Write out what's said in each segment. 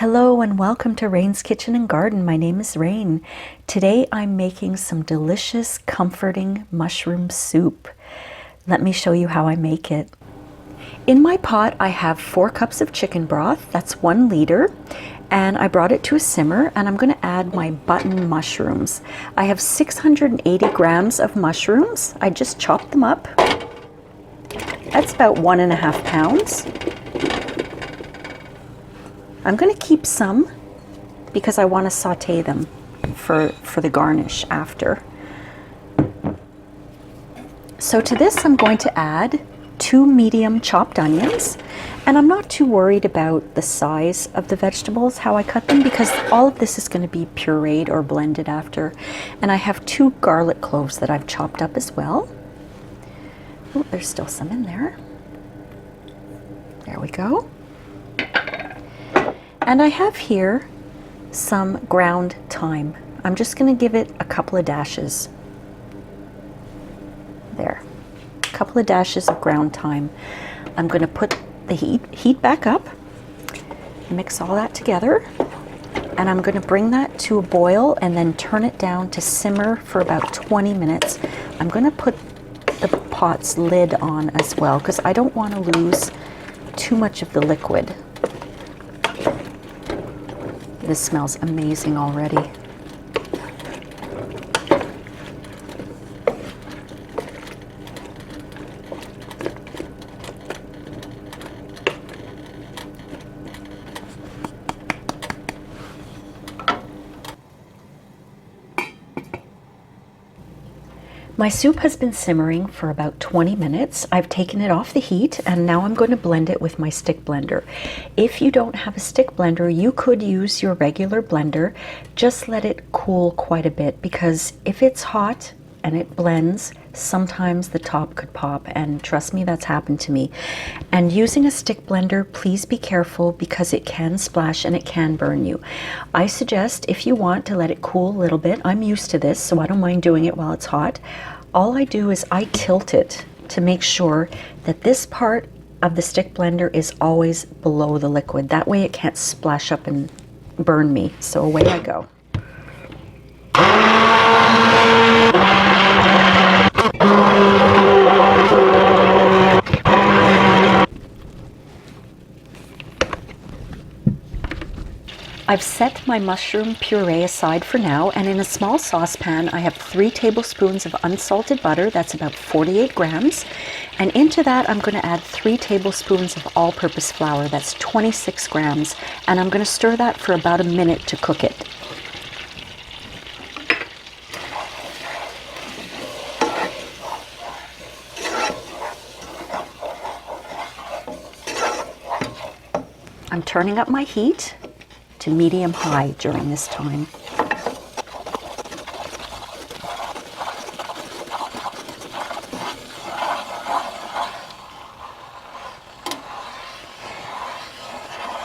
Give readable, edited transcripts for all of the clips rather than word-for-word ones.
Hello and welcome to Rain's Kitchen and Garden. My name is Rain. Today I'm making some delicious, comforting mushroom soup. Let me show you how I make it. In my pot I have 4 cups of chicken broth, that's 1 liter, and I brought it to a simmer and I'm going to add my button mushrooms. I have 680 grams of mushrooms. I just chopped them up. That's about 1.5 pounds. I'm going to keep some because I want to saute them for the garnish after. So to this I'm going to add 2 medium chopped onions, and I'm not too worried about the size of the vegetables, how I cut them, because all of this is going to be pureed or blended after. And I have 2 garlic cloves that I've chopped up as well. Oh, there's still some in there. There we go. And I have here some ground thyme. I'm just going to give it a couple of dashes. There, a couple of dashes of ground thyme. I'm going to put the heat back up, mix all that together, and I'm going to bring that to a boil and then turn it down to simmer for about 20 minutes. I'm going to put the pot's lid on as well because I don't want to lose too much of the liquid. This smells amazing already. My soup has been simmering for about 20 minutes. I've taken it off the heat and now I'm going to blend it with my stick blender. If you don't have a stick blender, you could use your regular blender. Just let it cool quite a bit, because if it's hot and it blends, sometimes the top could pop, and trust me, that's happened to me. And using a stick blender, please be careful because it can splash and it can burn you. I suggest, if you want, to let it cool a little bit. I'm used to this, so I don't mind doing it while it's hot. All I do is I tilt it to make sure that this part of the stick blender is always below the liquid. That way it can't splash up and burn me. So away I go. I've set my mushroom puree aside for now, and in a small saucepan I have 3 tablespoons of unsalted butter, that's about 48 grams, and into that I'm going to add 3 tablespoons of all-purpose flour, that's 26 grams, and I'm going to stir that for about a minute to cook it. I'm turning up my heat to medium-high during this time.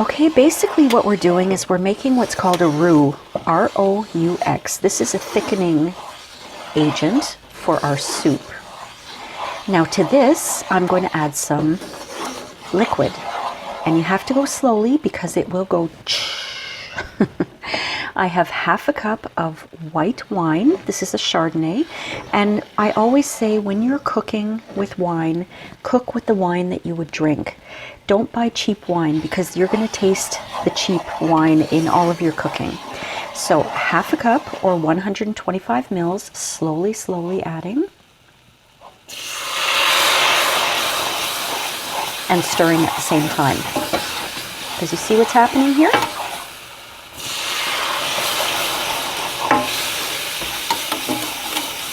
Okay, basically what we're doing is we're making what's called a roux, R-O-U-X. This is a thickening agent for our soup. Now to this, I'm going to add some liquid. And you have to go slowly because it will go I have half a cup of white wine. This is a Chardonnay. And I always say when you're cooking with wine, cook with the wine that you would drink. Don't buy cheap wine because you're going to taste the cheap wine in all of your cooking. So half a cup or 125 mils, slowly adding. And stirring at the same time. Does you see what's happening here?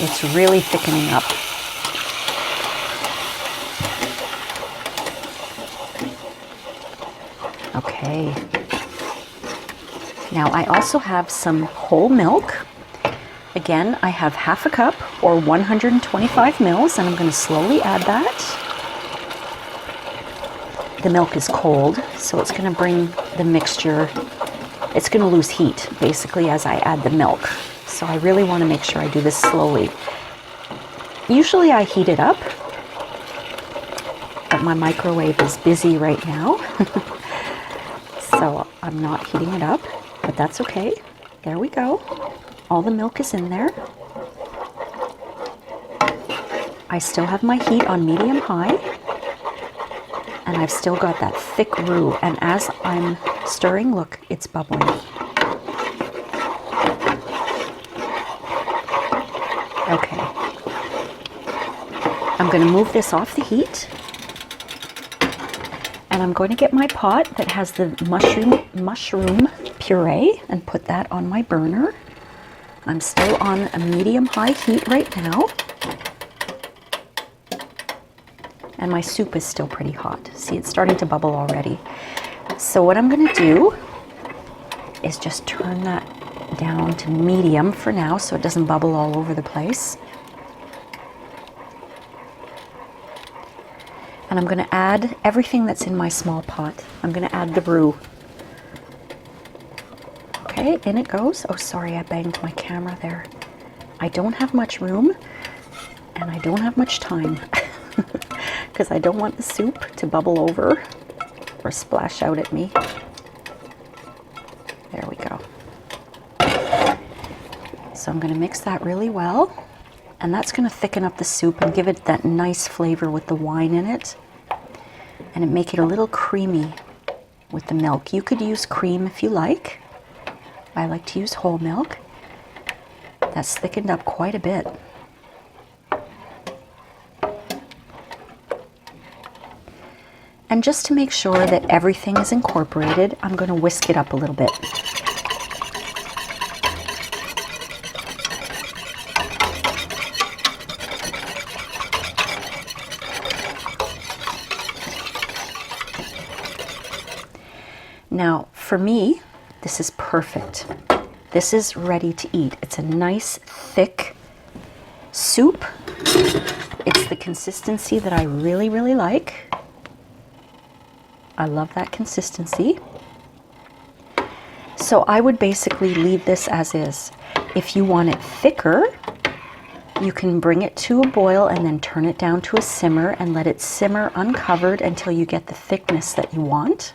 It's really thickening up. Okay. Now I also have some whole milk. Again, I have half a cup or 125 mils, and I'm going to slowly add that. The milk is cold, so it's going to bring the mixture, it's going to lose heat basically as I add the milk. So I really want to make sure I do this slowly. Usually I heat it up, but my microwave is busy right now. So So I'm not heating it up, but that's okay. There we go. All the milk is in there. I still have my heat on medium-high, and I've still got that thick roux. And as I'm stirring, look, it's bubbling. Okay. I'm going to move this off the heat, and I'm going to get my pot that has the mushroom puree and put that on my burner. I'm still on a medium-high heat right now. And my soup is still pretty hot. See, it's starting to bubble already. So what I'm going to do is just turn that down to medium for now so it doesn't bubble all over the place. And I'm going to add everything that's in my small pot. I'm going to add the roux. Okay, in it goes. Oh, sorry, I banged my camera there. I don't have much room, and I don't have much time. Because I don't want the soup to bubble over or splash out at me. There we go. So I'm going to mix that really well, and that's going to thicken up the soup and give it that nice flavor with the wine in it, and make it a little creamy with the milk. You could use cream if you like. I like to use whole milk. That's thickened up quite a bit. And just to make sure that everything is incorporated, I'm going to whisk it up a little bit. Now, for me, this is perfect. This is ready to eat. It's a nice, thick soup. It's the consistency that I really, really like. I love that consistency. So I would basically leave this as is. If you want it thicker, you can bring it to a boil and then turn it down to a simmer and let it simmer uncovered until you get the thickness that you want.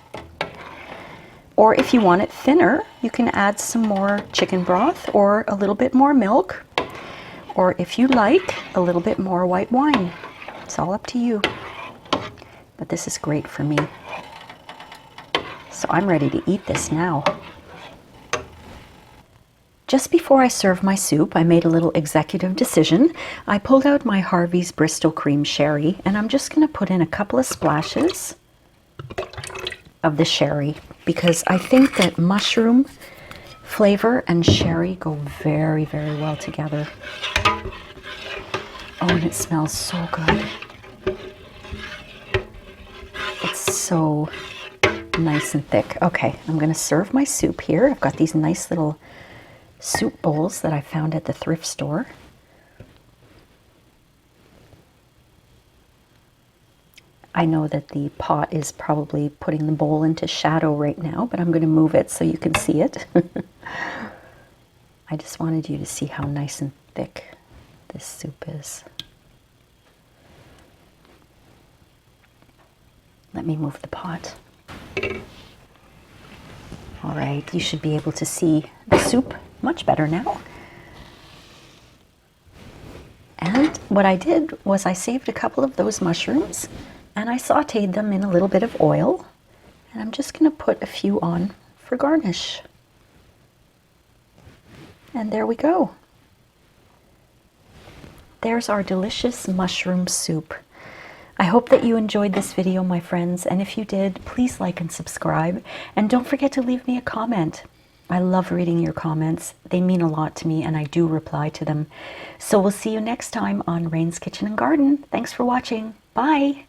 Or if you want it thinner, you can add some more chicken broth or a little bit more milk. Or if you like, a little bit more white wine. It's all up to you. But this is great for me. So I'm ready to eat this now. Just before I serve my soup, I made a little executive decision. I pulled out my Harvey's Bristol Cream Sherry, and I'm just going to put in a couple of splashes of the sherry, because I think that mushroom flavor and sherry go very, very well together. Oh, and it smells so good. It's so nice and thick. Okay, I'm going to serve my soup here. I've got these nice little soup bowls that I found at the thrift store. I know that the pot is probably putting the bowl into shadow right now, but I'm going to move it so you can see it. I just wanted you to see how nice and thick this soup is. Let me move the pot. All right, you should be able to see the soup much better now. And what I did was I saved a couple of those mushrooms and I sauteed them in a little bit of oil. And I'm just going to put a few on for garnish. And there we go. There's our delicious mushroom soup. I hope that you enjoyed this video, my friends, and if you did, please like and subscribe, and don't forget to leave me a comment. I love reading your comments. They mean a lot to me, and I do reply to them. So we'll see you next time on Rain's Kitchen and Garden. Thanks for watching. Bye!